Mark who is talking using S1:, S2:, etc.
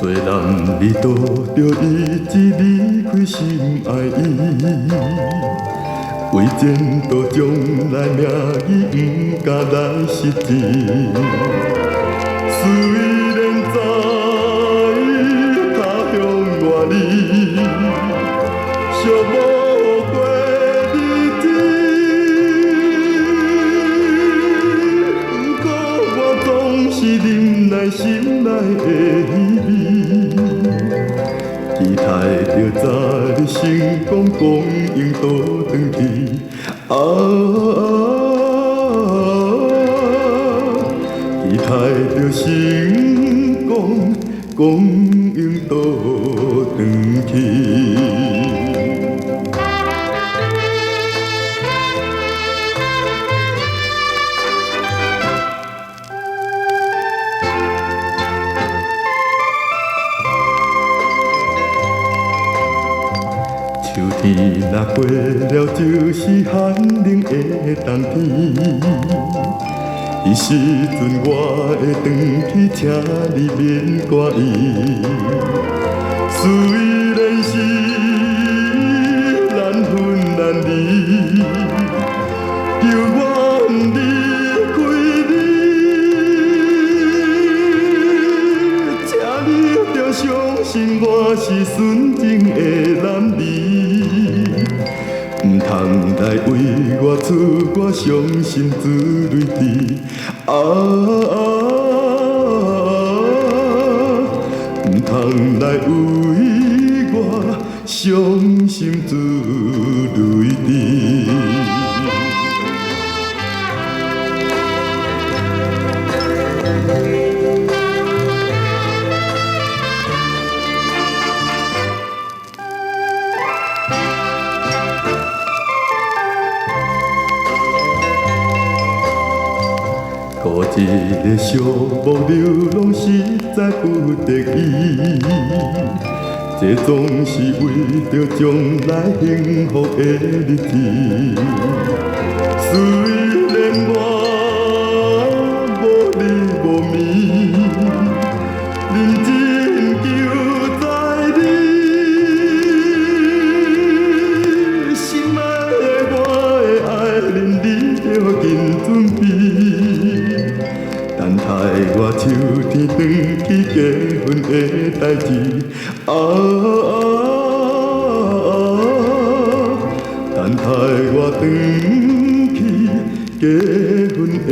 S1: 做人你拄着伊一离开心爱伊，为前途将来命运不敢来失志。虽然知他乡外里，寂寞过日子，不过我总是忍耐心内的稀微，期待着早日成功，光阴倒转去。期待着成功，光阴倒转去。秋天若过了，就是寒冷的冬天。迄时阵我会回去，请你免挂意。虽然是难分难离，求我不离开你，请你着相信我是纯情的男儿。唔通来为我出我伤心之泪滴，唔通来为我伤心之泪滴。孤一个寂寞流浪，实在不得已。这总是为着将来幸福的日子。虽然我无你无眠，认真求在你心爱的我的爱人，你着紧准备。等待我秋天转去结婚的代志，等待我转去结婚的